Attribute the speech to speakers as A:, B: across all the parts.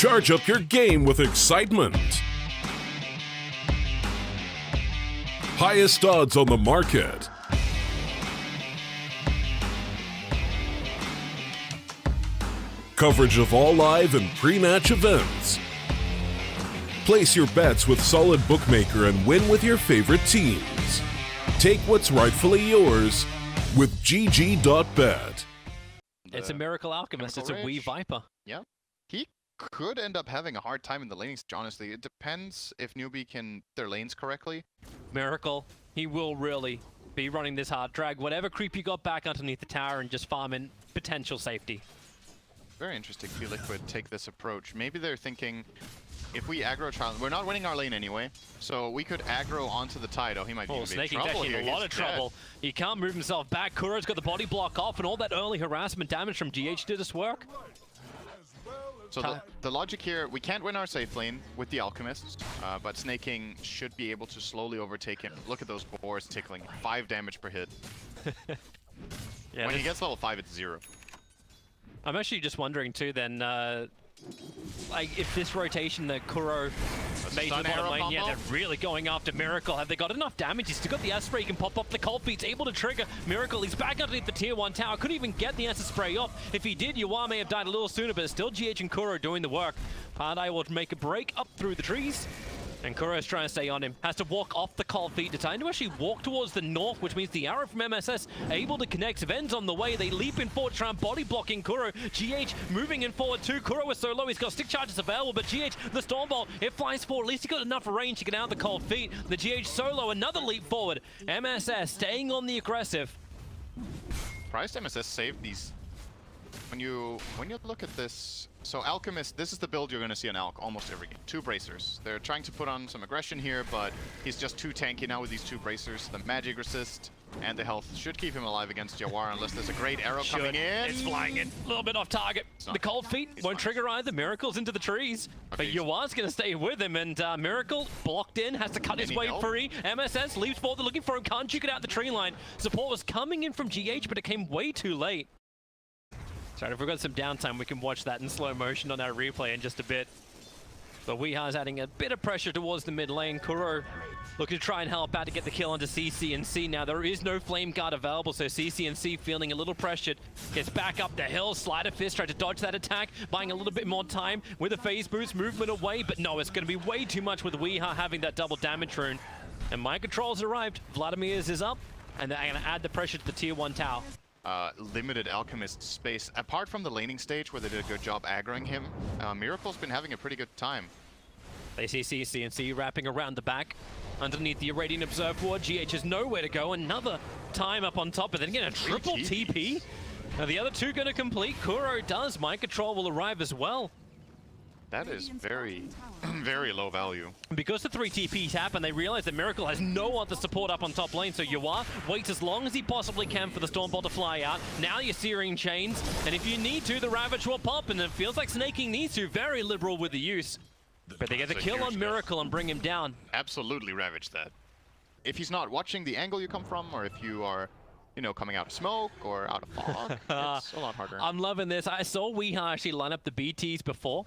A: Charge up your game with excitement. Highest odds on the market. Coverage of all live and pre-match events. Place your bets with solid bookmaker and win with your favorite teams. Take what's rightfully yours with GG.bet.
B: It's a Miracle Alchemist. It's a wee Viper.
C: Yeah. He could end up having a hard time in the laning stage, honestly. It depends if Newbee can their lanes correctly.
B: Miracle, he will really be running this hard drag. Whatever creep you got back underneath the tower and just farming potential safety.
C: Very interesting to see Liquid take this approach. Maybe they're thinking, if we aggro Child, we're not winning our lane anyway, so we could aggro onto the tide. Oh, he might be in big
B: Snaking
C: trouble
B: Deck
C: here.
B: in a lot of trouble. He can't move himself back. Kuro's got the body block off, and all that early harassment damage from GH did this work.
C: So the logic here, we can't win our safe lane with the Alchemists, but Snaking should be able to slowly overtake him. Look at those boars tickling, 5 damage per hit.
B: Yeah,
C: when he gets level 5, it's 0.
B: I'm actually just wondering too then, like if this rotation that Kuro made to the bottom lane, yeah, they're really going after Miracle. Have they got enough damage? He's still got the S spray, he can pop up the cold feet's able to trigger Miracle. He's back underneath the tier 1 tower. Couldn't even get the acid spray off. If he did, Yuwa may have died a little sooner, but it's still GH and Kuro doing the work. Paradise will make a break up through the trees. And Kuro's trying to stay on him. Has to walk off the cold feet. Deciding to actually walk towards the north, which means the arrow from MSS able to connect. Ven's on the way. They leap in forward, try and body blocking Kuro. GH moving in forward too. Kuro is so low. He's got stick charges available, but GH, the Stormbolt, it flies forward. At least he got enough range to get out of the cold feet. The GH solo, another leap forward. MSS staying on the aggressive.
C: Surprised MSS saved these. When you look at this, so Alchemist, this is the build you're going to see on Alch almost every game. 2 bracers. They're trying to put on some aggression here, but he's just too tanky now with these 2 bracers. The magic resist and the health should keep him alive against Jawar unless there's a great arrow coming in.
B: It's flying in. A little bit off target. The cold feet won't trigger either. Miracle's into the trees.
C: Okay,
B: but Yawar's going to stay with him, and Miracle blocked in, has to cut his way free. MSS leaves forward, they're looking for him, can't juke it out the tree line. Support was coming in from GH, but it came way too late. So if we've got some downtime, we can watch that in slow motion on our replay in just a bit. But Weeha's adding a bit of pressure towards the mid lane. Kuro looking to try and help out to get the kill onto CCNC. Now, there is no Flame Guard available, so CCNC feeling a little pressured. Gets back up the hill. Sleight of Fist tried to dodge that attack, buying a little bit more time with a phase boost, movement away. But no, it's going to be way too much with Weeha having that double damage rune. And Mind Control's arrived. Vladimir's is up, and they're going to add the pressure to the tier 1 tower.
C: Limited Alchemist space. Apart from the laning stage where they did a good job aggroing him, Miracle's been having a pretty good time.
B: They see CCNC wrapping around the back. Underneath the Irradiant Observer, GH has nowhere to go. Another time up on top, but then again a triple TP. Now the other 2 going to complete. Kuro does. Mind Control will arrive as well.
C: That is very, very low value.
B: Because the 3 TPs happen, they realize that Miracle has no other support up on top lane, so Yuwa waits as long as he possibly can for the Stormbolt to fly out. Now you're Searing Chains, and if you need to, the Ravage will pop, and it feels like Snaking needs to. Very liberal with the use. But they get the kill on Miracle and bring him down.
C: Absolutely ravage that. If he's not watching the angle you come from, or if you are, you know, coming out of smoke or out of fog, it's a lot harder.
B: I'm loving this. I saw Weeha actually line up the BTs before.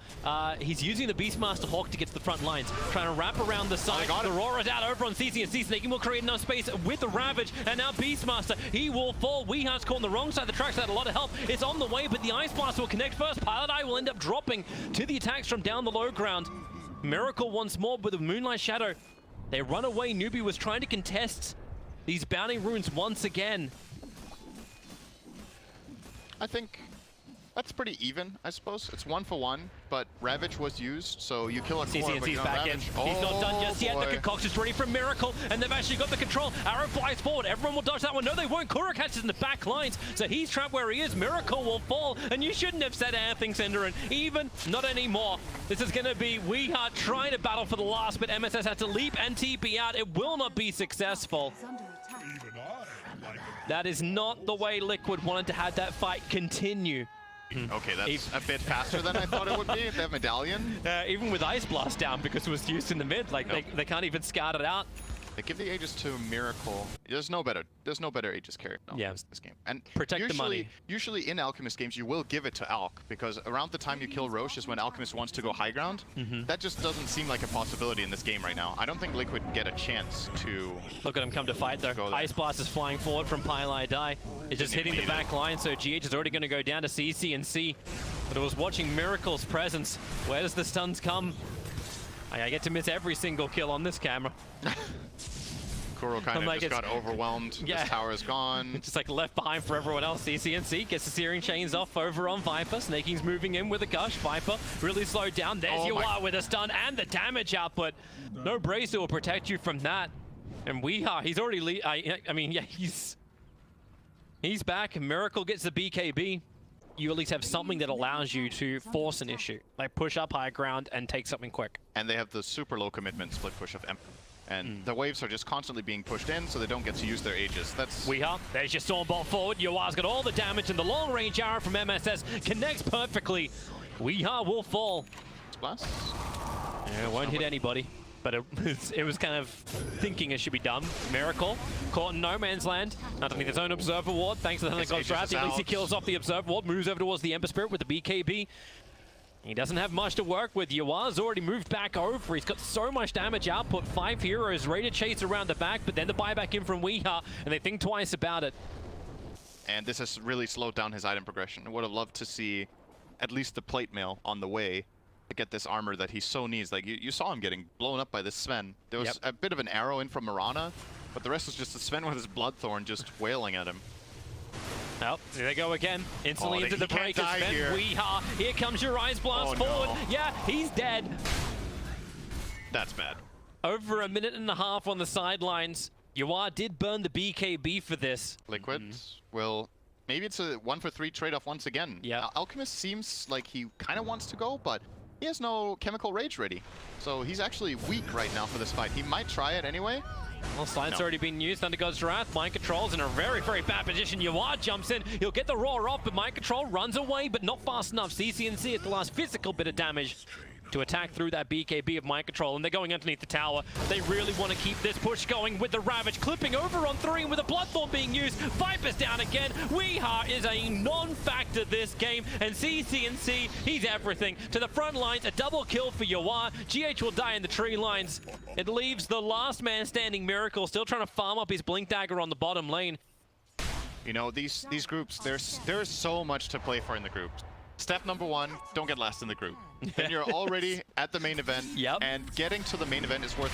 B: He's using the Beastmaster Hawk to get to the front lines, trying to wrap around the side. The Aurora's out over on CCNC. Snaking will create enough space with the Ravage, and now Beastmaster, he will fall. Weeha's caught on the wrong side of the tracks, had a lot of help. It's on the way, but the Ice Blast will connect first. Pilot Eye will end up dropping to the attacks from down the low ground. Miracle once more with a Moonlight Shadow. They run away. Newbee was trying to contest these bounty runes once again.
C: I think that's pretty even, I suppose. It's 1 for 1, but Ravage was used, so you kill a core, but you don't
B: back
C: Ravage.
B: in. He's not done just yet. The concoction's ready for Miracle, and they've actually got the control. Arrow flies forward. Everyone will dodge that one. No, they won't. Kuro catches in the back lines, so he's trapped where he is. Miracle will fall, and you shouldn't have said anything, Cinderin. Even not anymore. This is going to be Weeha trying to battle for the last, but MSS had to leap and TP out. It will not be successful. That is not the way Liquid wanted to have that fight continue.
C: Okay, that's a bit faster than I thought it would be. They have Medallion.
B: Even with Ice Blast down, because it was used in the mid, like they can't even scout it out.
C: They give the Aegis to Miracle. There's no better Aegis carry in this game. And
B: protect the money.
C: Usually in Alchemist games, you will give it to Alk, because around the time you kill Roche is when Alchemist wants to go high ground. That just doesn't seem like a possibility in this game right now. I don't think Liquid get a chance to...
B: Look at him come to fight though. Ice Blast is flying forward from Pylai Die. It's just hitting the back line, so GH is already going to go down to CC&C. But it was watching Miracle's presence. Where does the stuns come? I get to miss every single kill on this camera.
C: Kuro kind of just got overwhelmed. Yeah. This tower is gone.
B: Just like left behind for everyone else. CC&C gets the Searing Chains off over on Viper. Snaking's moving in with a gush. Viper really slowed down. There's Yawar with a stun and the damage output. No Bracer will protect you from that. And Weeha, he's already... I mean, yeah, he's back. Miracle gets the BKB. You at least have something that allows you to force an issue. Like push up high ground and take something quick.
C: And they have the super low commitment split push of Emperor. And the waves are just constantly being pushed in, so they don't get to use their Aegis. That's...
B: Weeha, there's your Stormbolt forward. Yawar's got all the damage, and the long-range arrow from MSS connects perfectly. Weeha will fall.
C: Splash?
B: Yeah, it won't hit anybody. But it was kind of thinking it should be done. Miracle caught in no man's land underneath his own Observer Ward. Thanks to the God's Wrath, at least he kills off the Observer Ward, moves over towards the Ember Spirit with the BKB. He doesn't have much to work with. Yawar's already moved back over. He's got so much damage output. 5 heroes ready to chase around the back, but then the buyback in from Weeha, and they think twice about it.
C: And this has really slowed down his item progression. I would have loved to see at least the plate mail on the way to get this armor that he so needs. Like, you saw him getting blown up by this Sven. There was a bit of an arrow in from Mirana, but the rest was just the Sven with his Bloodthorn just wailing at him.
B: Oh, here they go again. Instantly into the break. Weeha, here comes your Ice Blast forward. No. Yeah, he's dead.
C: That's bad.
B: Over a minute and a half on the sidelines. Yawar did burn the BKB for this.
C: Liquid will... Maybe it's a 1-for-3 trade-off once again.
B: Yeah.
C: Alchemist seems like he kind of wants to go, but he has no Chemical Rage ready. So he's actually weak right now for this fight. He might try it anyway.
B: Well, Slide's already been used under God's Wrath. Mind Control's in a very, very bad position. Yawar jumps in. He'll get the roar off, but Mind Control runs away, but not fast enough. CC&C at the last physical bit of damage to attack through that BKB of Mind Control, and they're going underneath the tower. They really want to keep this push going with the Ravage clipping over on 3, and with a Bloodthorn being used, Viper's down again. Weeha is a non-factor this game, and CC&C, he's everything. To the front lines, a double kill for Yawar. GH will die in the tree lines. It leaves the last man standing Miracle still trying to farm up his Blink Dagger on the bottom lane.
C: You know, these groups, there's so much to play for in the groups. Step number 1, don't get last in the group. Then you're already at the main event, and getting to the main event is worth...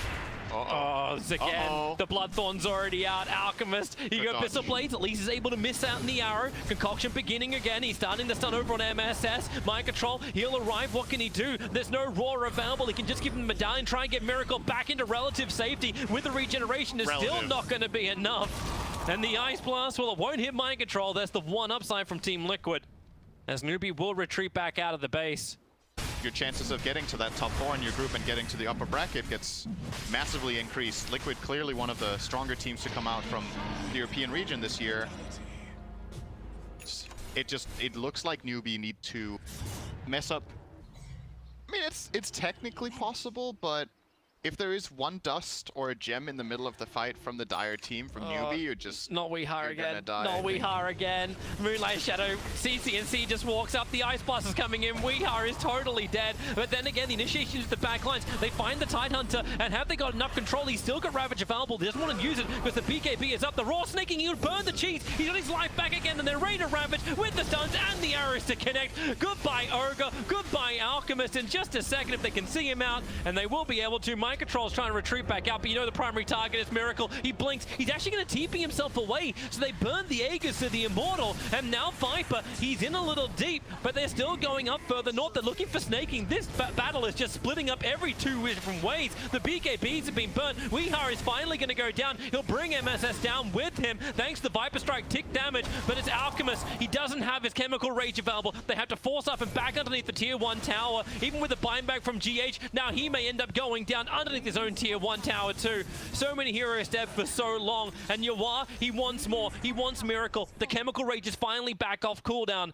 B: Oh, this again. The Bloodthorn's already out. Alchemist, he got Pistol Blades. At least he's able to miss out in the arrow. Concoction beginning again. He's starting to stun over on MSS. Mind Control, he'll arrive. What can he do? There's no Roar available. He can just give him the Medallion, try and get Miracle back into relative safety. With the regeneration, is still not going to be enough. And the Ice Blast, well, it won't hit Mind Control. That's the one upside from Team Liquid, as Newbee will retreat back out of the base.
C: Your chances of getting to that top 4 in your group and getting to the upper bracket gets massively increased. Liquid clearly one of the stronger teams to come out from the European region this year. It looks like Newbee need to mess up. I mean, it's technically possible, but if there is one dust or a gem in the middle of the fight from the Dire team, from Newbee, you're just...
B: Not Weeha again. Not Weeha again. Moonlight Shadow. CC&C just walks up. The Ice Blast is coming in. Weeha is totally dead. But then again, the initiation is the back lines. They find the Tidehunter, and have they got enough control? He's still got Ravage available. They doesn't want to use it because the BKB is up. The Raw snaking, he'll burn the cheese. He's got his life back again, and they're ready to Ravage with the stuns and the arrows to connect. Goodbye, Ogre. Goodbye, Alchemist. In just a second, if they can see him out, and they will be able to. Mind Control's trying to retreat back out, but you know the primary target is Miracle. He blinks. He's actually going to TP himself away, so they burn the Aegis to the Immortal, and now Viper, he's in a little deep, but they're still going up further north. They're looking for snaking. This battle is just splitting up every 2 different ways. The BKBs have been burnt. Weeha is finally going to go down. He'll bring MSS down with him, thanks to Viper Strike tick damage, but it's Alchemist. He doesn't have his Chemical Rage available. They have to force up and back underneath the Tier 1 tower, even with the buyback from GH. Now he may end up going down underneath his own Tier 1 tower too. So many heroes dead for so long, and Yawar, he wants more. He wants Miracle. The Chemical Rage is finally back off cooldown.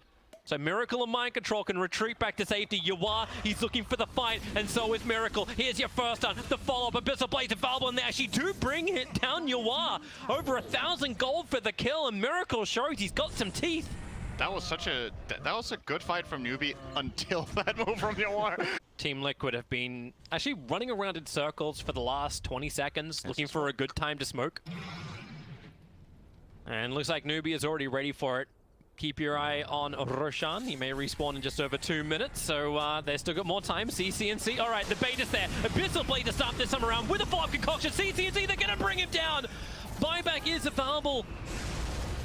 B: So Miracle and Mind Control can retreat back to safety. Yawar, he's looking for the fight, and so is Miracle. Here's your first stun. The follow-up, Abyssal Blades available, and they actually do bring it down Yawar. Over 1,000 gold for the kill, and Miracle shows he's got some teeth.
C: That was a good fight from Newbee until that move from Yawar.
B: Team Liquid have been actually running around in circles for the last 20 seconds, looking for a good time to smoke. And looks like Newbee is already ready for it. Keep your eye on Roshan. He may respawn in just over 2 minutes, so they've still got more time. CCNC, all right, the bait is there. Abyssal Blade to start this time around with a follow-up concoction. CCNC, they're gonna bring him down. Buyback is available.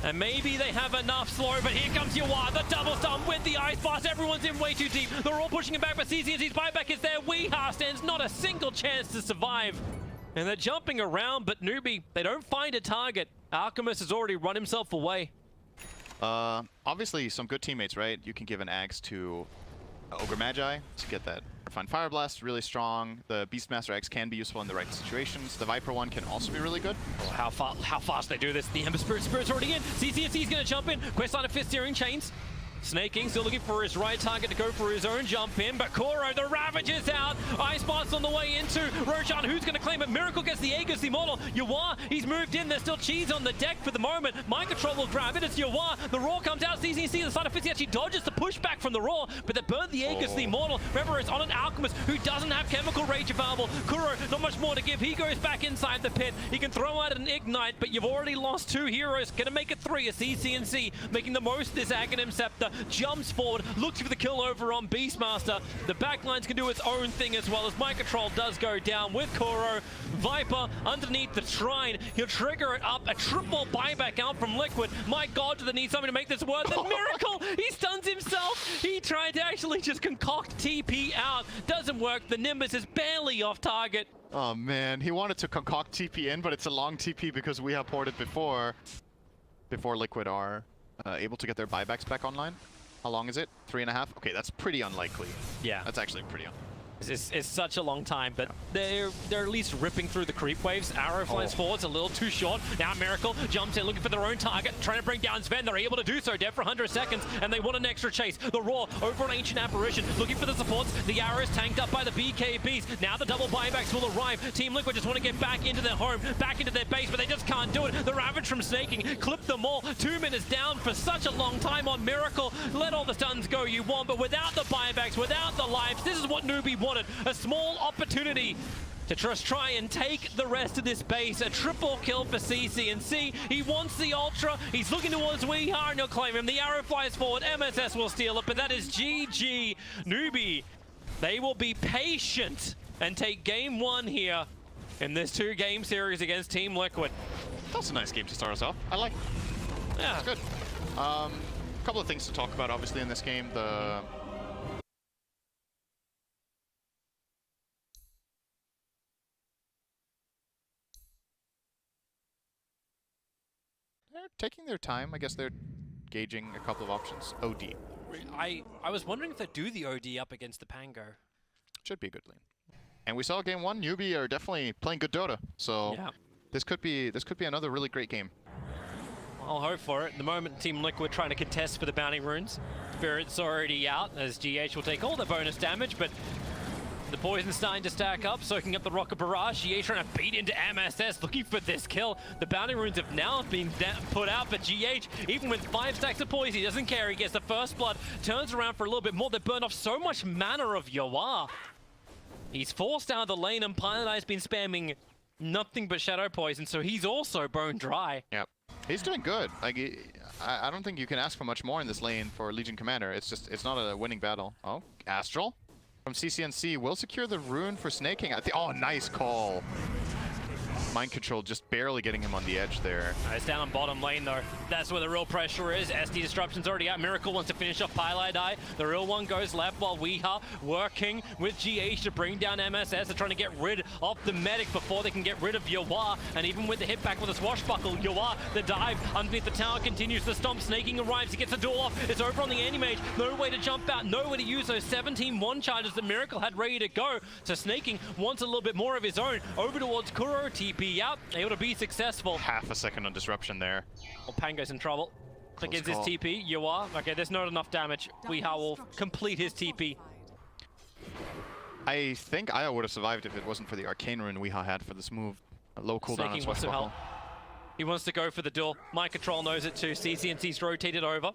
B: And maybe they have enough slow, but here comes Yawar, the double stun with the Ice Blast. Everyone's in way too deep. They're all pushing him back, but CCNC's buyback is there. Weeha stands not a single chance to survive. And they're jumping around, but Newbee, they don't find a target. Alchemist has already run himself away.
C: Obviously some good teammates, right? You can give an axe to Ogre Magi to get that Refined Fire Blast, really strong. The Beastmaster Axe can be useful in the right situations. The Viper one can also be really good.
B: Oh, how fast they do this. The Ember Spirit's already in. CCNC's gonna jump in. Questline of Fist Steering Chains. Snaking still looking for his right target to go for his own jump in, but Koro, the Ravage is out. Ice Blast on the way into Roshan, who's going to claim it? Miracle gets the Aegis Immortal. Yawar, he's moved in. There's still cheese on the deck for the moment. Mind Control will grab it. It's Yawar. The Roar comes out. CCNC, the side of Fist, he actually dodges the pushback from the Roar, but they burn the Aegis Immortal. Remember, it's on an Alchemist who doesn't have Chemical Rage available. Kuro, not much more to give. He goes back inside the pit. He can throw out an Ignite, but you've already lost 2 heroes. Gonna make it 3. A CCNC making the most of this Aghanim Scepter. Jumps forward, looks for the kill over on Beastmaster. The backlines can do its own thing as well as Mind Control does go down with Koro. Viper underneath the Shrine. He'll trigger it up. A triple buyback out from Liquid. My God, do they need something to make this worth it? Miracle! He stuns himself! He tried to actually just concoct TP out. Doesn't work. The Nimbus is barely off target.
C: Oh man, he wanted to concoct TP in, but it's a long TP because we have ported before Liquid are able to get their buybacks back online. How long is it? 3.5? Okay, that's pretty unlikely.
B: Yeah.
C: That's actually pretty unlikely.
B: It's such a long time, but they're at least ripping through the creep waves. Arrow flies forwards a little too short. Now Miracle jumps in looking for their own target, trying to bring down Sven. They're able to do so, dead for 100 seconds, and they want an extra chase. The Roar over on Ancient Apparition, looking for the supports. The arrows tanked up by the BKBs. Now the double buybacks will arrive. Team Liquid just want to get back into their home, back into their base, but they just can't do it. The Ravage from Snaking clipped them all. 2 minutes down for such a long time on Miracle. Let all the stuns go you want, but without the buybacks, without the lives, this is what Newbee wanted. A small opportunity to just try and take the rest of this base. A triple kill for CCNC. He wants the Ultra. He's looking towards Weeha and he'll claim him. The arrow flies forward. MSS will steal it, but that is GG. Newbee, they will be patient and take game 1 here in this 2-game series against Team Liquid.
C: That's a nice game to start us off. I like it.
B: Yeah.
C: It's good. A couple of things to talk about, obviously, in this game. They're taking their time. I guess they're gauging a couple of options. OD.
B: I was wondering if they do the OD up against the Pango.
C: Should be a good lane. And we saw game 1. Newbee are definitely playing good Dota. So
B: Yeah.
C: this could be another really great game.
B: I'll hope for it. At the moment, Team Liquid trying to contest for the bounty runes. Spirit's already out as GH will take all the bonus damage, but the poison's starting to stack up, soaking up the Rocket Barrage. GH trying to beat into MSS, looking for this kill. The bounty runes have now been put out, but GH, even with 5 stacks of poison, he doesn't care. He gets the first blood, turns around for a little bit more. They burn off so much mana of Yawar. He's forced out of the lane, and Pilot Eye's been spamming nothing but Shadow Poison, so he's also bone dry.
C: Yep. He's doing good. Like, I don't think you can ask for much more in this lane for Legion Commander. It's not a winning battle. Oh, Astral from CCNC will secure the rune for snaking. Oh, nice call. Mind Control just barely getting him on the edge there.
B: It's down on bottom lane though. That's where the real pressure is. SD Disruption's already out. Miracle wants to finish off Pilot Eye. The real one goes left while Weeha working with GH to bring down MSS. They're trying to get rid of the medic before they can get rid of Yawar. And even with the hit back with a swashbuckle, Yawar, the dive underneath the tower continues. The stomp. Snaking arrives. He gets the duel off. It's over on the Anti-Mage. No way to jump out. No way to use those 17 one-charges that Miracle had ready to go. So Snaking wants a little bit more of his own. Over towards Kuro. TP out. Able to be successful.
C: Half a second on disruption there.
B: Well, Pango's in trouble. against his TP. You are? Okay, there's not enough damage. Weehaw will complete his TP.
C: I think Io would have survived if it wasn't for the Arcane Rune Weehaw had for this move. A low cooldown on Swashbuckle.
B: He wants to go for the duel. Mind Control knows it too. CCNC's rotated over.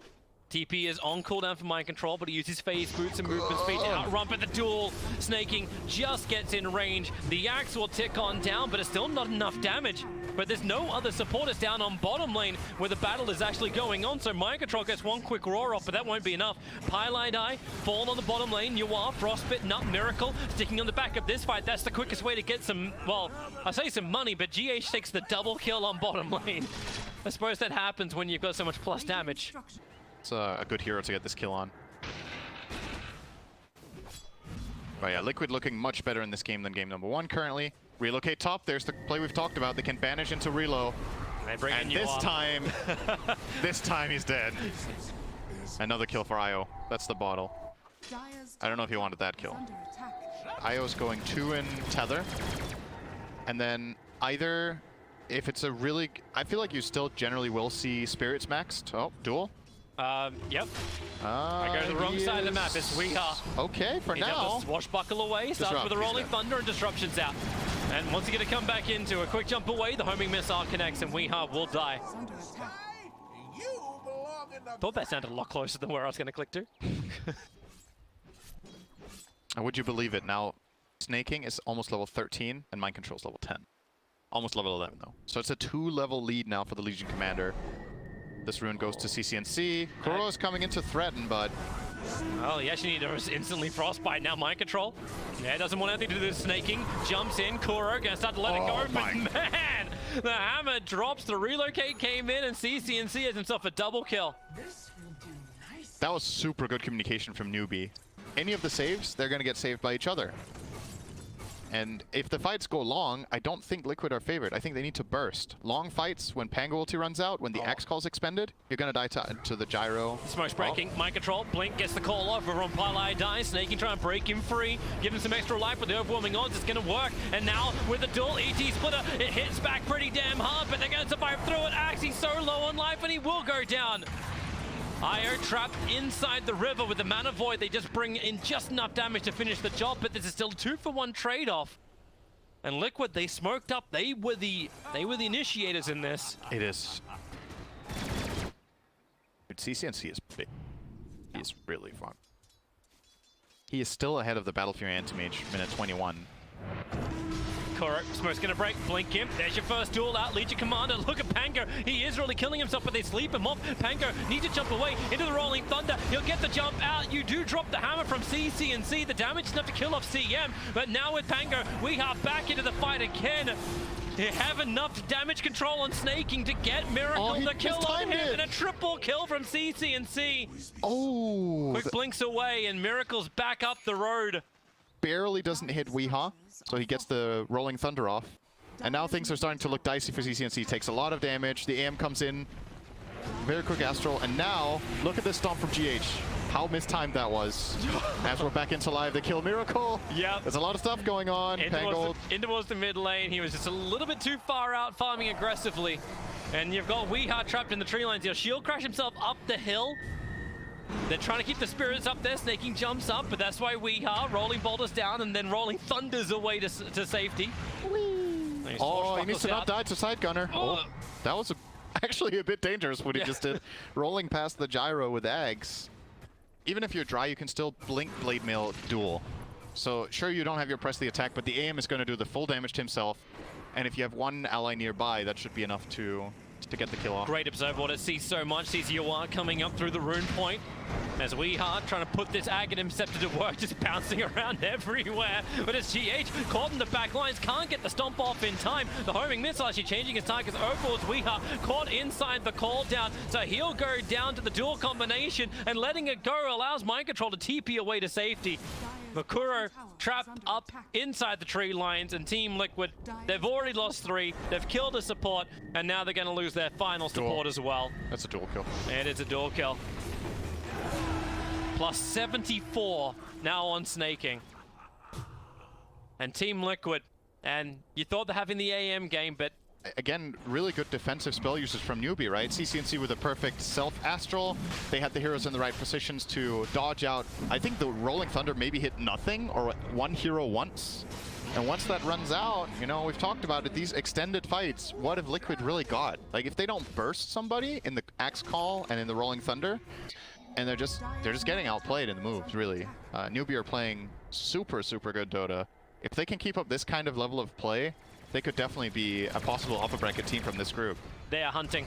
B: TP is on cooldown for Mind Control, but he uses phase boots and movement speed to outrun, but the duel snaking just gets in range. The axe will tick on down, but it's still not enough damage. But there's no other supporters down on bottom lane where the battle is actually going on, so Mind Control gets one quick roar off, but that won't be enough. Pylite Eye, fall on the bottom lane. You are Frostbite, Nut, Miracle, sticking on the back of this fight. That's the quickest way to get some, well, I say some money, but GH takes the double kill on bottom lane. I suppose that happens when you've got so much plus damage.
C: It's a good hero to get this kill on. But yeah, Liquid looking much better in this game than game number 1 currently. Relocate top, there's the play we've talked about. They can banish into Relo. And this time, this time he's dead. Another kill for Io. That's the bottle. I don't know if he wanted that kill. Io's going 2 in Tether. And then either, if it's a really... I feel like you still generally will see Spirits maxed. Oh, duel.
B: Yep. I go to the wrong side of the map. It's Weehaw.
C: Okay, for now.
B: Swashbuckle away, starts with a Rolling Thunder and Disruption's out. And once you get to come back into a quick jump away, the homing missile connects and Weehaw will die. Thought that sounded a lot closer than where I was going to click to.
C: Would you believe it? Now, Snaking is almost level 13 and Mind Control's level 10. Almost level 11 though. So it's a 2-level lead now for the Legion Commander. This rune goes to CCNC. Kuro is coming in to threaten, but...
B: Oh, he actually needs to instantly Frostbite now. Mind Control. Yeah, doesn't want anything to do with Snaking. Jumps in. Kuro gonna start to let it go. But man, the hammer drops. The relocate came in, and CCNC has himself a double kill.
C: That was super good communication from Newbee. Any of the saves, they're gonna get saved by each other. And if the fights go long, I don't think Liquid are favored. I think they need to burst. Long fights, when Pango ulti runs out, when the Axe call's expended, you're gonna die to the gyro.
B: Smoke's breaking. Mind Control. Blink gets the call off. We're on Pylite dies. Snaking trying to break him free. Give him some extra life with the overwhelming odds. It's gonna work. And now with the duel, ET splitter, it hits back pretty damn hard, but they're gonna survive through it. Axe, he's so low on life and he will go down. Io trapped inside the river with the Mana Void. They just bring in just enough damage to finish the job, but this is still a 2-for-1 trade-off. And Liquid, they smoked up. They were the initiators in this.
C: It is. Dude, CCNC is big. He is really fun. He is still ahead of the Battle Fury Anti-Mage, minute 21.
B: Kuro, Smoke's gonna break, blink him. There's your first duel out, Legion Commander. Look at Pango. He is really killing himself, but they sleep him off. Pango needs to jump away into the Rolling Thunder. He'll get the jump out. You do drop the hammer from CCNC. The damage is enough to kill off CM, but now with Pango, we are back into the fight again. They have enough damage control on Snaking to get Miracle to kill on him, and a triple kill from CCNC.
C: Oh!
B: Quick blinks away, and Miracle's back up the road.
C: Barely doesn't hit Weehaw, so he gets the Rolling Thunder off. And now things are starting to look dicey for CCNC. Takes a lot of damage. The AM comes in. Very quick Astral. And now, look at this stomp from GH. How mistimed that was. As we're back into live, they kill Miracle.
B: Yep.
C: There's a lot of stuff going on.
B: In towards the mid lane. He was just a little bit too far out, farming aggressively. And you've got Weehaw trapped in the tree lines. He'll shield crash himself up the hill. They're trying to keep the spirits up there. Snaking jumps up, but that's why Weehaw rolling boulders down and then rolling thunders away to safety.
C: Oh, he needs to not die to side gunner. Oh, that was actually a bit dangerous what he just did. Rolling past the gyro with Ags. Even if you're dry, you can still blink blade mail duel. So sure, you don't have your press the attack, but the AM is going to do the full damage to himself. And if you have one ally nearby, that should be enough to get the kill off.
B: Great observe order, sees so much, sees Yuan coming up through the rune point. As Weehaw trying to put this Aghanim Scepter to work, just bouncing around everywhere. But as GH caught in the back lines, can't get the stomp off in time. The homing missile actually changing his targets overboard. Weehaw caught inside the call down, so he'll go down to the dual combination, and letting it go allows Mind Control to TP away to safety. Makuro trapped up inside the tree lines, and Team Liquid, they've already lost 3, they've killed a support, and now they're going to lose their final support as well.
C: That's a dual kill.
B: And it's a dual kill. Plus 74 now on Snaking. And Team Liquid, and you thought they're having the AM game, but
C: again, really good defensive spell usage from Newbee, right? CCNC with a perfect self-astral. They had the heroes in the right positions to dodge out. I think the Rolling Thunder maybe hit nothing or one hero once. And once that runs out, you know, we've talked about it, these extended fights, what have Liquid really got? Like, if they don't burst somebody in the Axe Call and in the Rolling Thunder, and they're just getting outplayed in the moves, really. Newbee are playing super, super good Dota. If they can keep up this kind of level of play, they could definitely be a possible upper bracket team from this group.
B: They are hunting.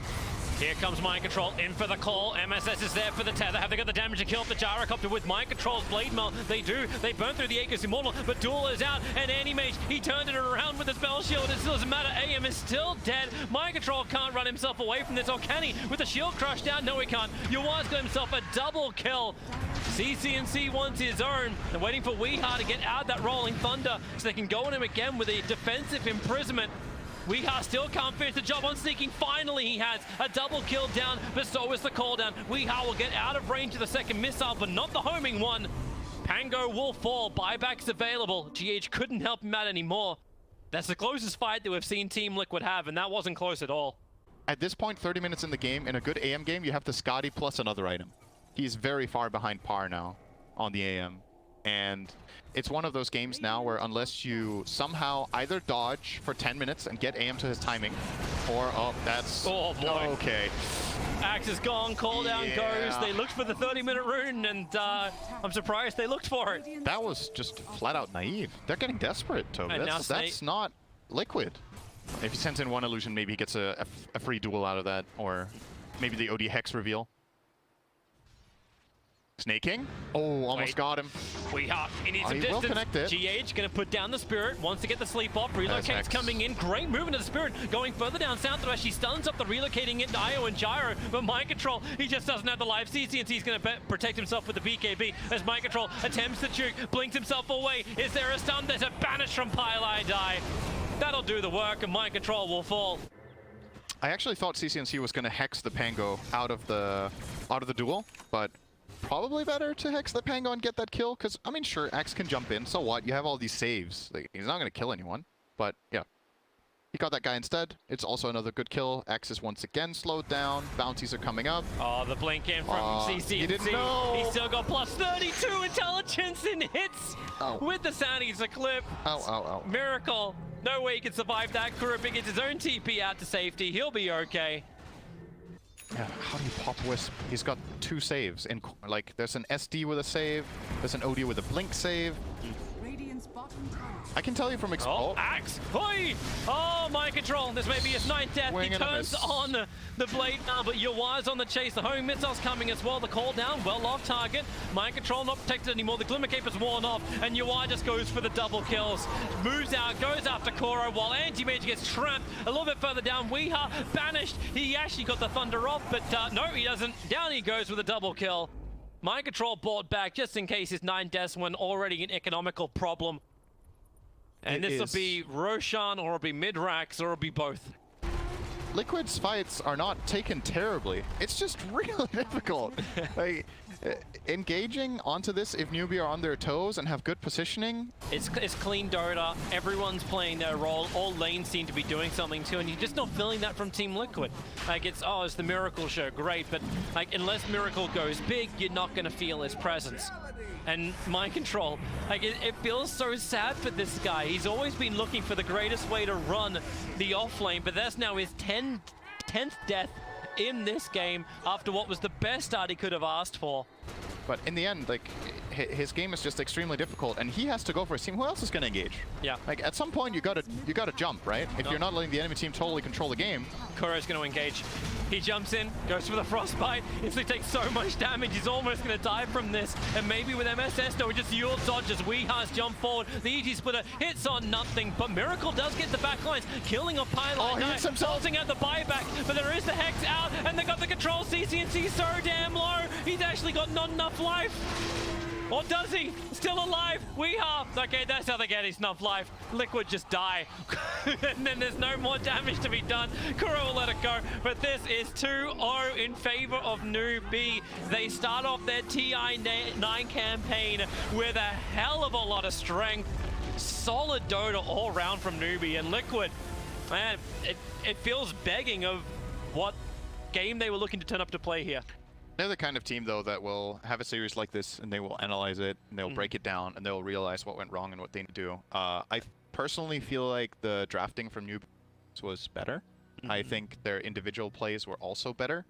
B: Here comes Mind Control in for the call. MSS is there for the tether. Have they got the damage to kill off the Gyrocopter with Mind Control's Blade Mail? They do. They burn through the Aegis Immortal, but Duel is out, and Anti-Mage, he turned it around with the Spell Shield. It still doesn't matter. AM is still dead. Mind Control can't run himself away from this. Or can he? With the Shield Crush down? No, he can't. Yua's got himself a double kill. CCNC wants his own. They're waiting for Weeha to get out of that Rolling Thunder so they can go on him again with a defensive imprisonment. Weeha still can't finish the job on sneaking. Finally, he has a double kill down, but so is the call down. Weeha will get out of range of the second missile, but not the homing one. Pango will fall. Buybacks available. GH couldn't help him out anymore. That's the closest fight that we've seen Team Liquid have, and that wasn't close at all.
C: At this point, 30 minutes in the game, in a good AM game, you have the Scotty plus another item. He's very far behind par now on the AM. And it's one of those games now where unless you somehow either dodge for 10 minutes and get AM to his timing, or, oh, that's...
B: Oh, boy.
C: Okay.
B: Axe is gone, call down goes. They looked for the 30-minute rune, and I'm surprised they looked for it.
C: That was just flat out naive. They're getting desperate, Toby. That's not Liquid. If he sends in one illusion, maybe he gets a free duel out of that, or maybe the OD Hex reveal. Snaking. Oh, almost got him.
B: Weeha, he needs some
C: he
B: distance.
C: will connect it.
B: GH gonna put down the Spirit, wants to get the sleep off. Relocate's coming in. Great movement of the Spirit. Going further down south, she stuns up the relocating into Io and Gyro, but Mind Control, he just doesn't have the life. CCNC's gonna protect himself with the BKB as Mind Control attempts to juke, blinks himself away. Is there a stun? There's a banish from Pylai Die. That'll do the work, and Mind Control will fall.
C: I actually thought CCNC was gonna hex the Pango out of the duel, but probably better to hex the Pango and get that kill, because, I mean, sure, Axe can jump in, so what? You have all these saves. Like, he's not going to kill anyone, but, yeah. He got that guy instead. It's also another good kill. Axe is once again slowed down. Bounties are coming up.
B: Oh, the blink in from CCNC.
C: He didn't know.
B: He's still got plus 32 intelligence and hits with the Soundies a clip.
C: Ow.
B: Miracle. No way he can survive that. Kurupik gets his own TP out to safety. He'll be okay.
C: Yeah, how do you pop Wisp? He's got 2 saves. Like, there's an SD with a save, there's an OD with a blink save. I can tell you from
B: Oh, Axe! Hoi! Oh, Mind Control. This may be his 9th death. He turns on the blade now, but Yua's on the chase. The home missile's coming as well. The call down, well off target. Mind Control not protected anymore. The Glimmer Cape is worn off, and Yua just goes for the double kills. Moves out, goes after Koro, while Anti-Mage gets trapped a little bit further down. Weeha banished. He actually got the Thunder off, but no, he doesn't. Down he goes with a double kill. Mind Control bought back just in case his 9 deaths when already an economical problem. And this will be Roshan, or it'll be Midrax, or it'll be both.
C: Liquid's fights are not taken terribly. It's just really difficult. Like, engaging onto this if Newbee are on their toes and have good positioning.
B: It's clean Dota. Everyone's playing their role. All lanes seem to be doing something too, and you're just not feeling that from Team Liquid. Like, it's the Miracle show, great, but like, unless Miracle goes big, you're not going to feel his presence. And Mind Control, like, it feels so sad for this guy. He's always been looking for the greatest way to run the off lane, but that's now his 10th death in this game after what was the best start he could have asked for.
C: But in the end, like, his game is just extremely difficult, and he has to go for his team. Who else is going to engage? Yeah. Like, at some point, you gotta jump, right? If you're not letting the enemy team totally control the game.
B: Kuro's going to engage. He jumps in, goes for the Frostbite. Instantly takes so much damage, he's almost going to die from this. And maybe with MSS, though, just Yule dodges. Weeha's jump forward. The EG splitter hits on nothing, but Miracle does get the back lines, killing a Pylai.
C: Oh, he hits himself.
B: Holding out the buyback, but there is the Hex out, and they got the control. CCNC so damn low. He's actually got not enough life. Or does he? Still alive. Weeha. Okay, that's how they get his enough life. Liquid just die. And then there's no more damage to be done. Kuro will let it go. But this is 2-0 in favor of Newbee. They start off their TI9 campaign with a hell of a lot of strength. Solid Dota all around from Newbee, and Liquid, Man, it feels begging of what game they were looking to turn up to play here.
C: They're the kind of team, though, that will have a series like this, and they will analyze it, and they'll break it down, and they'll realize what went wrong and what they need to do. I personally feel like the drafting from Newbee was better. I think their individual plays were also better.